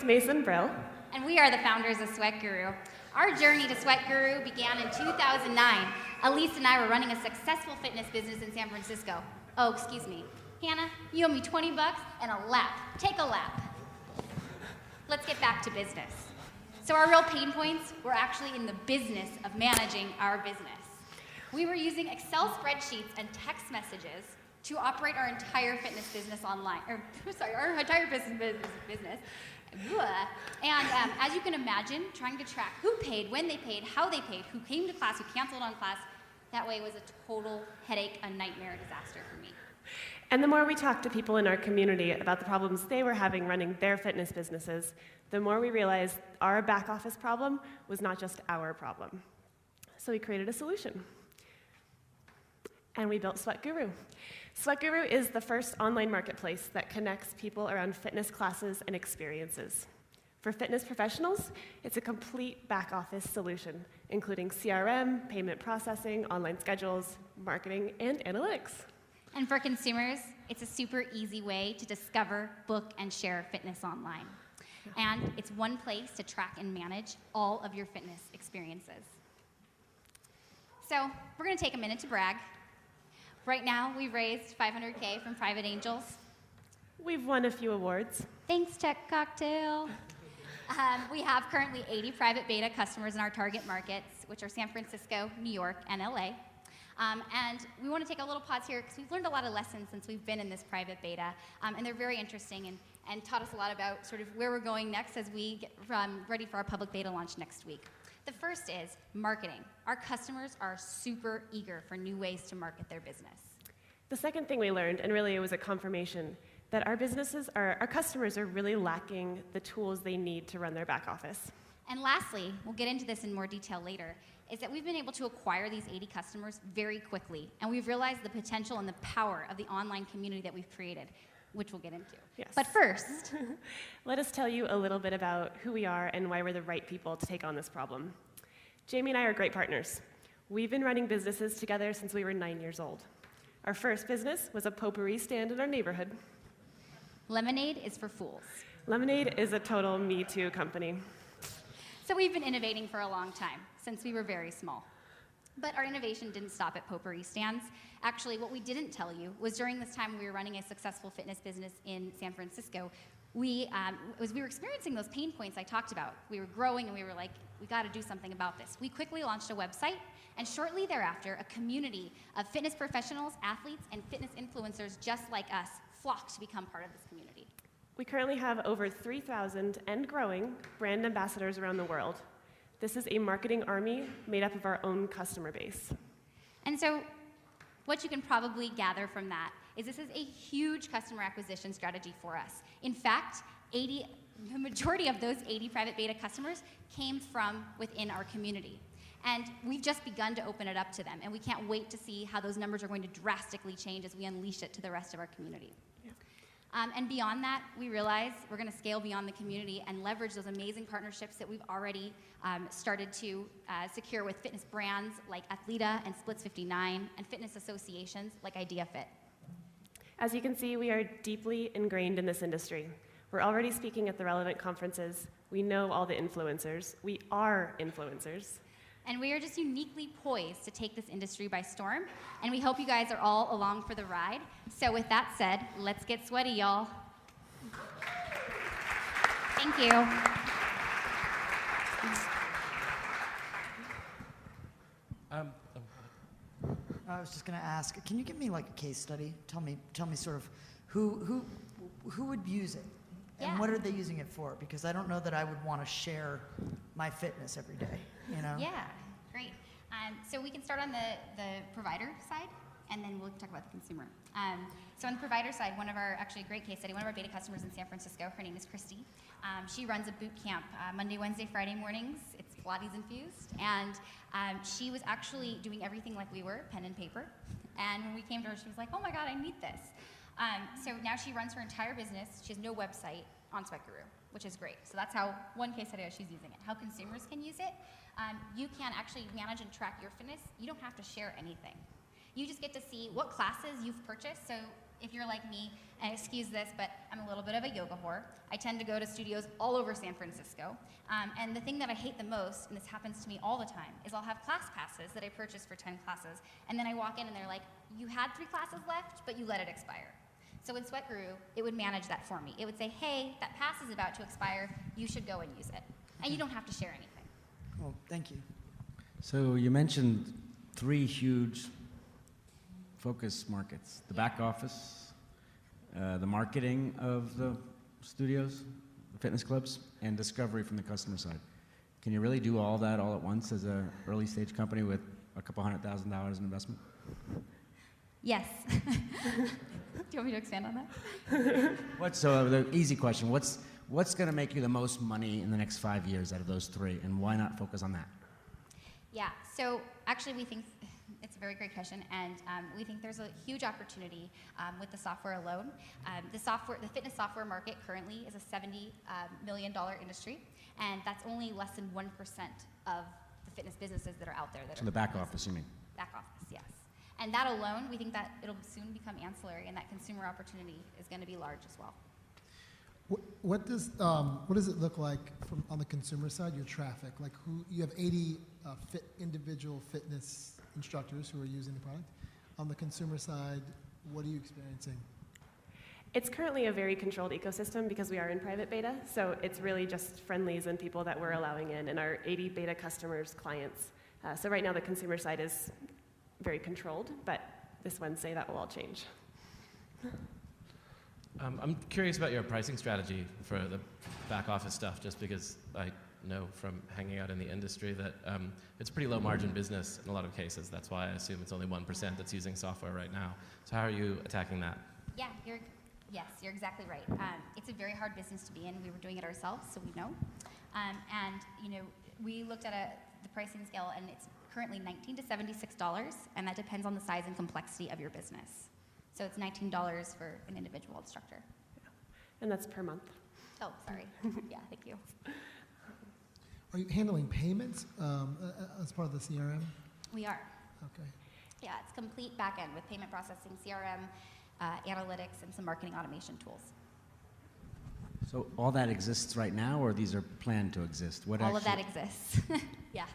Mason Brill. And we are the founders of SweatGuru. Our journey to SweatGuru began in 2009. Elise and I were running a successful fitness business in San Francisco. Oh, excuse me. Hannah, you owe me 20 bucks and a lap. Take a lap. Let's get back to business. So our real pain points were actually in the business of managing our business. We were using Excel spreadsheets and text messages to operate our entire fitness business online, our entire business. And as you can imagine, trying to track who paid, when they paid, how they paid, who came to class, who canceled on class, that way was a total headache, a nightmare, a disaster for me. And the more we talked to people in our community about the problems they were having running their fitness businesses, the more we realized our back office problem was not just our problem. So we created a solution. And we built SweatGuru. SweatGuru is the first online marketplace that connects people around fitness classes and experiences. For fitness professionals, it's a complete back office solution, including CRM, payment processing, online schedules, marketing, and analytics. And for consumers, it's a super easy way to discover, book, and share fitness online. And it's one place to track and manage all of your fitness experiences. So we're going to take a minute to brag. Right now, we've raised $500K from private angels. We've won a few awards. Thanks, Tech Cocktail. We have currently 80 private beta customers in our target markets, which are San Francisco, New York, and LA. And we want to take a little pause here because we've learned a lot of lessons since we've been in this private beta, and they're very interesting and taught us a lot about sort of where we're going next as we get ready for our public beta launch next week. The first is marketing. Our customers are super eager for new ways to market their business. The second thing we learned, and really it was a confirmation, that our customers are really lacking the tools they need to run their back office. And lastly, we'll get into this in more detail later, is that we've been able to acquire these 80 customers very quickly, and we've realized the potential and the power of the online community that we've created, which we'll get into. Yes. But first, let us tell you a little bit about who we are and why we're the right people to take on this problem. Jamie and I are great partners. We've been running businesses together since we were 9 years old. Our first business was a potpourri stand in our neighborhood. Lemonade is for fools. Lemonade is a total Me Too company. So we've been innovating for a long time, since we were very small. But our innovation didn't stop at potpourri stands. Actually, what we didn't tell you was during this time we were running a successful fitness business in San Francisco, we were experiencing those pain points I talked about. We were growing and we were like, we got to do something about this. We quickly launched a website, and shortly thereafter, a community of fitness professionals, athletes, and fitness influencers just like us flocked to become part of this community. We currently have over 3,000 and growing brand ambassadors around the world. This is a marketing army made up of our own customer base. And so what you can probably gather from that is this is a huge customer acquisition strategy for us. In fact, the majority of those 80 private beta customers came from within our community. And we've just begun to open it up to them, and we can't wait to see how those numbers are going to drastically change as we unleash it to the rest of our community. And beyond that, we realize we're going to scale beyond the community and leverage those amazing partnerships that we've already started to secure with fitness brands like Athleta and Splits 59 and fitness associations like IdeaFit. As you can see, we are deeply ingrained in this industry. We're already speaking at the relevant conferences. We know all the influencers. We are influencers. And we are just uniquely poised to take this industry by storm, and we hope you guys are all along for the ride. So with that said, let's get sweaty, y'all. Thank you. I was just going to ask, can you give me like a case study? Tell me sort of who would use it, and Yeah. what are they using it for? Because I don't know that I would want to share my fitness every day. You know? Yeah, great. So we can start on the provider side, and then we'll talk about the consumer. So on the provider side, actually a great case study, one of our beta customers in San Francisco, her name is Christy. She runs a boot camp Monday, Wednesday, Friday mornings. It's Pilates infused, and she was actually doing everything like we were, pen and paper. And when we came to her, she was like, oh my God, I need this. So now she runs her entire business. She has no website on SweatGuru, which is great. So that's how one case study she's using it. How consumers can use it. You can actually manage and track your fitness. You don't have to share anything. You just get to see what classes you've purchased. So if you're like me, and excuse this, but I'm a little bit of a yoga whore. I tend to go to studios all over San Francisco. And the thing that I hate the most, and this happens to me all the time, is I'll have class passes that I purchase for 10 classes, and then I walk in and they're like, you had 3 classes left, but you let it expire. So in SweatGuru, it would manage that for me. It would say, hey, that pass is about to expire, you should go and use it. And you don't have to share anything. Well, thank you. So you mentioned 3 huge focus markets: the back office, the marketing of the studios, the fitness clubs, and discovery from the customer side. Can you really do all that all at once as an early stage company with a couple $100,000 in investment? Yes. Do you want me to expand on that? So the easy question, what's going to make you the most money in the next 5 years out of those 3, and why not focus on that? Yeah, so actually we think it's a very great question, and we think there's a huge opportunity with the software alone. The fitness software market currently is a $70 million industry, and that's only less than 1% of the fitness businesses that are out there. So the back office, you mean? Back office, yes. And that alone, we think that it'll soon become ancillary, and that consumer opportunity is going to be large as well. What does it look like on the consumer side? Your traffic, like you have 80 individual fitness instructors who are using the product. On the consumer side, what are you experiencing? It's currently a very controlled ecosystem because we are in private beta, so it's really just friendlies and people that we're allowing in, and our 80 beta customers, clients. So right now the consumer side is very controlled, but this Wednesday that will all change. I'm curious about your pricing strategy for the back office stuff, just because I know from hanging out in the industry that it's a pretty low margin business in a lot of cases. That's why I assume it's only 1% that's using software right now. So how are you attacking that? Yeah, yes, you're exactly right. It's a very hard business to be in. We were doing it ourselves, so we know. We looked at the pricing scale, and it's currently $19 to $76, and that depends on the size and complexity of your business. So it's $19 for an individual instructor. Yeah. And that's per month. Oh, sorry. Yeah, thank you. Are you handling payments as part of the CRM? We are. Okay. Yeah, it's complete back end with payment processing, CRM, analytics, and some marketing automation tools. So all that exists right now, or these are planned to exist? All of that exists. Yeah.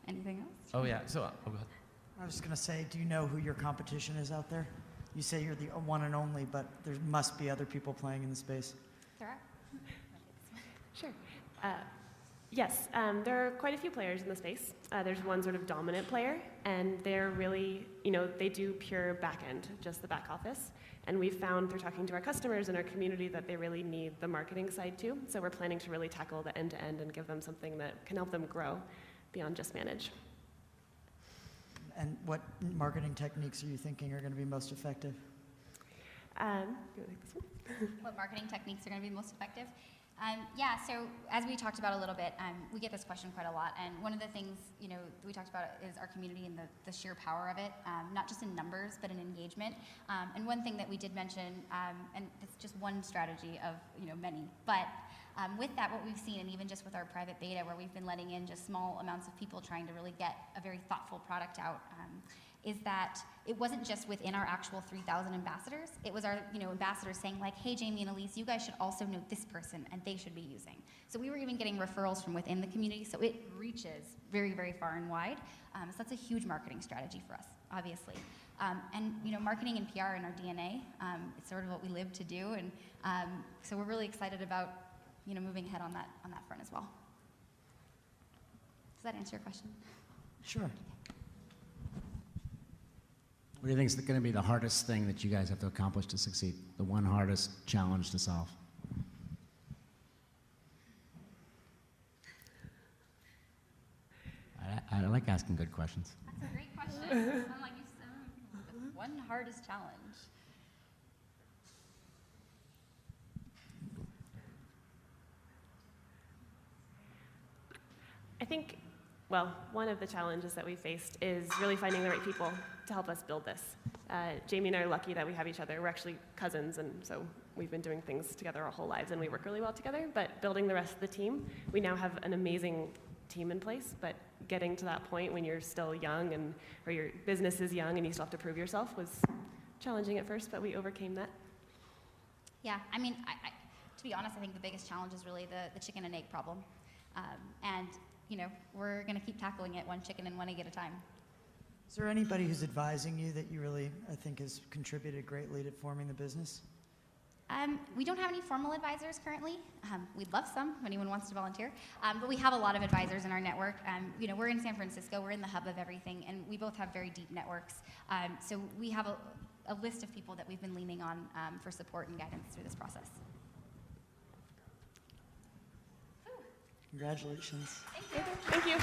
Anything else? Oh yeah, so go ahead. I was just going to say, do you know who your competition is out there? You say you're the one and only, but there must be other people playing in the space. There are. Sure. Yes, there are quite a few players in the space. There's one sort of dominant player, and they're really, they do pure back end, just the back office. And we've found through talking to our customers and our community that they really need the marketing side too. So we're planning to really tackle the end to end and give them something that can help them grow beyond just manage. And what marketing techniques are you thinking are going to be most effective? You want to take this one? What marketing techniques are going to be most effective? Yeah, so as we talked about a little bit, we get this question quite a lot, and one of the things we talked about is our community and the sheer power of it, not just in numbers but in engagement. And one thing that we did mention, and it's just one strategy of many, but with that, what we've seen, and even just with our private beta, where we've been letting in just small amounts of people trying to really get a very thoughtful product out, is that it wasn't just within our actual 3,000 ambassadors. It was our ambassadors saying like, hey, Jamie and Elise, you guys should also know this person, and they should be using. So we were even getting referrals from within the community, so it reaches very, very far and wide. So that's a huge marketing strategy for us, obviously. And marketing and PR in our DNA, it's sort of what we live to do, and so we're really excited about moving ahead on that front as well. Does that answer your question? Sure. What do you think is going to be the hardest thing that you guys have to accomplish to succeed? The one hardest challenge to solve? I like asking good questions. That's a great question. I'm like, the one hardest challenge. I think, one of the challenges that we faced is really finding the right people to help us build this. Jamie and I are lucky that we have each other. We're actually cousins, and so we've been doing things together our whole lives, and we work really well together. But building the rest of the team, we now have an amazing team in place, but getting to that point when you're still young and or your business is young and you still have to prove yourself was challenging at first, but we overcame that. Yeah, I mean, to be honest, I think the biggest challenge is really the chicken and egg problem. And, you know, we're going to keep tackling it one chicken and one egg at a time. Is there anybody who's advising you that you really, I think, has contributed greatly to forming the business? We don't have any formal advisors currently. We'd love some if anyone wants to volunteer. But we have a lot of advisors in our network. You know, we're in San Francisco. We're in the hub of everything, and we both have very deep networks. So we have a list of people that we've been leaning on for support and guidance through this process. Congratulations. Thank you.